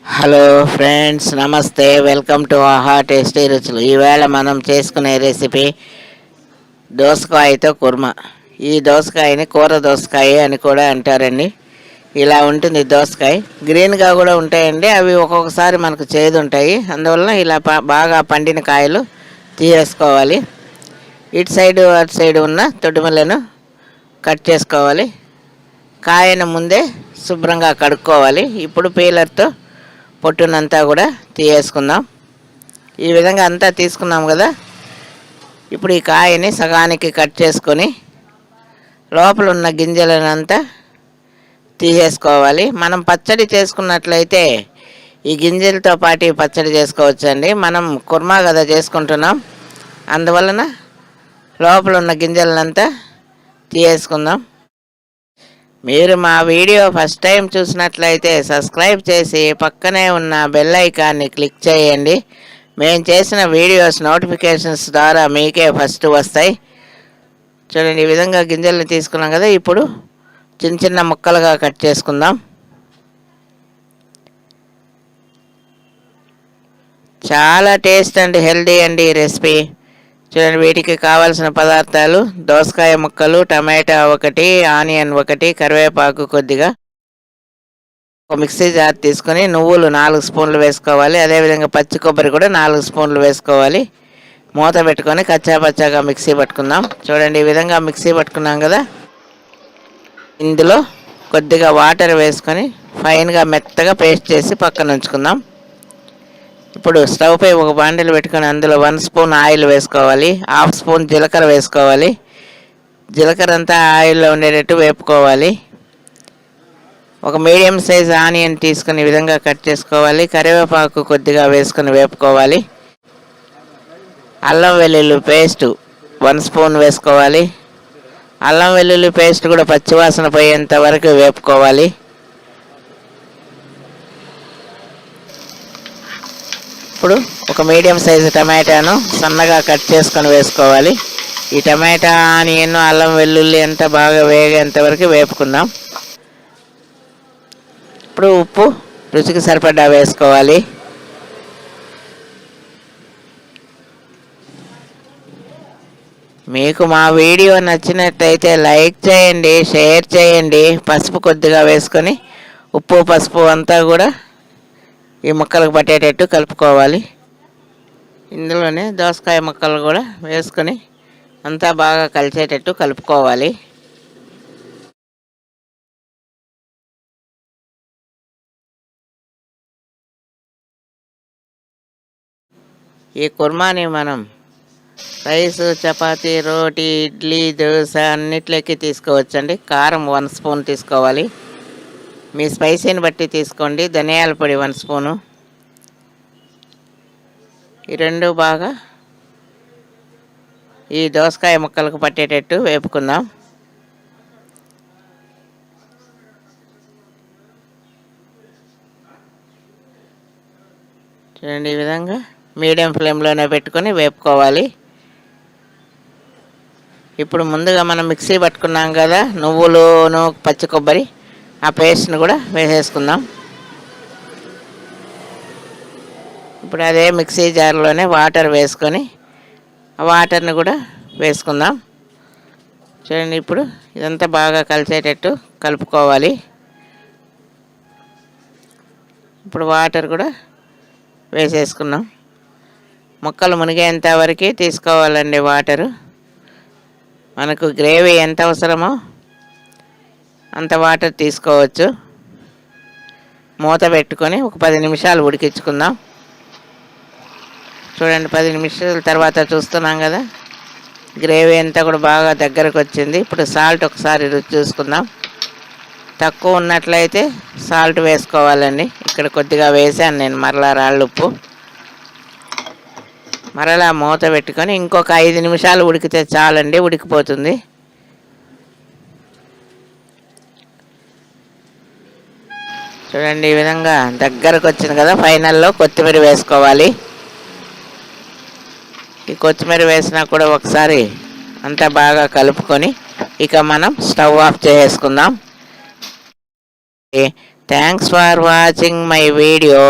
Hello friends, నమస్తే. Welcome to ఆహా tasty రుచులు. ఈవేళ మనం చేసుకునే రెసిపీ దోసకాయతో కుర్మా. ఈ దోసకాయని కూర దోసకాయ అని కూడా అంటారండి. ఇలా ఉంటుంది దోసకాయ. గ్రీన్గా కూడా ఉంటాయండి. అవి ఒక్కొక్కసారి మనకు చేదు ఉంటాయి. అందువలన ఇలా బాగా పండిన కాయలు తీసేసుకోవాలి. ఇటు సైడు అటు సైడు ఉన్న తొడిమలను కట్ చేసుకోవాలి. కాయను ముందే శుభ్రంగా కడుక్కోవాలి. ఇప్పుడు పీలర్తో పొట్టునంతా కూడా తీసేసుకుందాం. ఈ విధంగా అంతా తీసుకున్నాం కదా. ఇప్పుడు ఈ కాయని సగానికి కట్ చేసుకొని లోపల ఉన్న గింజలనంతా తీసేసుకోవాలి. మనం పచ్చడి చేసుకున్నట్లయితే ఈ గింజలతో పాటు పచ్చడి చేసుకోవచ్చండి. మనం కుర్మా కదా చేసుకుంటున్నాం, అందువలన లోపల ఉన్న గింజలనంతా తీసేసుకుందాం. మీరు మా వీడియో ఫస్ట్ టైం చూసినట్లయితే సబ్స్క్రైబ్ చేసి పక్కనే ఉన్న బెల్ ఐకాన్ని క్లిక్ చేయండి. మేము చేసిన వీడియోస్ నోటిఫికేషన్స్ ద్వారా మీకే ఫస్ట్ వస్తాయి. చూడండి, ఈ విధంగా గింజల్ని తీసుకున్నాం కదా. ఇప్పుడు చిన్న చిన్న ముక్కలుగా కట్ చేసుకుందాం. చాలా టేస్ట్ అండ్ హెల్దీ అండి ఈ రెసిపీ. చూడండి, వీటికి కావాల్సిన పదార్థాలు: దోసకాయ ముక్కలు, టమాటా ఒకటి, ఆనియన్ ఒకటి, కరివేపాకు కొద్దిగా, ఒక మిక్సీ జార్ తీసుకొని నువ్వులు 4 స్పూన్లు వేసుకోవాలి. అదేవిధంగా పచ్చి కొబ్బరి కూడా 4 స్పూన్లు వేసుకోవాలి. మూత పెట్టుకొని కచ్చాపచ్చాగా మిక్సీ పట్టుకుందాం. చూడండి, ఈ విధంగా మిక్సీ పట్టుకున్నాం కదా. ఇందులో కొద్దిగా వాటర్ వేసుకొని ఫైన్గా మెత్తగా పేస్ట్ చేసి పక్కన ఉంచుకుందాం. ఇప్పుడు స్టవ్ పై ఒక బాండిల్ పెట్టుకొని అందులో 1 స్పూన్ ఆయిల్ వేసుకోవాలి. 1/2 స్పూన్ జీలకర్ర వేసుకోవాలి. జీలకర్ర అంతా ఆయిల్లో ఉండేటట్టు వేపుకోవాలి. ఒక మీడియం సైజ్ ఆనియన్ తీసుకుని ఈ విధంగా కట్ చేసుకోవాలి. కరివేపాకు కొద్దిగా వేసుకొని వేపుకోవాలి. అల్లం వెల్లుల్లి పేస్ట్ 1 స్పూన్ వేసుకోవాలి. అల్లం వెల్లుల్లి పేస్ట్ కూడా పచ్చివాసన పోయేంత వరకు వేపుకోవాలి. ఇప్పుడు ఒక మీడియం సైజు టమాటాను సన్నగా కట్ చేసుకొని వేసుకోవాలి. ఈ టమాటా, ఆనియన్, అల్లం వెల్లుల్లి అంతా బాగా వేగేంత వరకు వేపుకుందాం. ఇప్పుడు ఉప్పు రుచికి సరిపడా వేసుకోవాలి. మీకు మా వీడియో నచ్చినట్లయితే లైక్ చేయండి, షేర్ చేయండి. పసుపు కొద్దిగా వేసుకొని ఉప్పు పసుపు అంతా కూడా ఈ ముక్కలకు పట్టేటట్టు కలుపుకోవాలి. ఇందులోనే దోసకాయ ముక్కలు కూడా వేసుకొని అంతా బాగా కలిసేటట్టు కలుపుకోవాలి. ఈ కుర్మాని మనం రైస్, చపాతీ, రోటీ, ఇడ్లీ, దోశ అన్నిట్లోకి తీసుకోవచ్చండి. కారం 1 స్పూన్ తీసుకోవాలి. మీ స్పైసీని బట్టి తీసుకోండి. ధనియాల పొడి 1 స్పూను. ఈ రెండు బాగా ఈ దోసకాయ ముక్కలకు పట్టేటట్టు వేపుకుందాం. చూడండి, ఈ విధంగా మీడియం ఫ్లేమ్లోనే పెట్టుకొని వేపుకోవాలి. ఇప్పుడు ముందుగా మనం మిక్సీ పట్టుకున్నాం కదా నువ్వులును పచ్చి కొబ్బరి, ఆ పేస్ట్ని కూడా వేసేసుకుందాం. ఇప్పుడు అదే మిక్సీ జార్లోనే వాటర్ వేసుకొని ఆ వాటర్ని కూడా వేసుకుందాం. చూడండి, ఇప్పుడు ఇదంతా బాగా కలిసేటట్టు కలుపుకోవాలి. ఇప్పుడు వాటర్ కూడా వేసేసుకున్నాం. ముక్కలు మునిగేంత వరకు తీసుకోవాలండి వాటరు. మనకు గ్రేవీ ఎంత అవసరమో అంత వాటర్ తీసుకోవచ్చు. మూత పెట్టుకొని ఒక 10 నిమిషాలు ఉడికించుకుందాం. చూడండి, 10 నిమిషాల తర్వాత చూస్తున్నాం కదా, గ్రేవీ అంతా కూడా బాగా దగ్గరకు వచ్చింది. ఇప్పుడు సాల్ట్ ఒకసారి రుచి చూసుకుందాం. తక్కువ ఉన్నట్లయితే సాల్ట్ వేసుకోవాలండి. ఇక్కడ కొద్దిగా వేసాను నేను మరలా రాళ్ళుప్పు. మరలా మూత పెట్టుకొని ఇంకొక 5 నిమిషాలు ఉడికితే చాలండి, ఉడికిపోతుంది. చూడండి, ఈ విధంగా దగ్గరకు వచ్చింది కదా. ఫైనల్లో కొత్తిమీర వేసుకోవాలి. ఈ కొత్తిమీర వేసినా కూడా ఒకసారి అంతా బాగా కలుపుకొని ఇక మనం స్టవ్ ఆఫ్ చేసుకుందాం. Thanks for watching my video.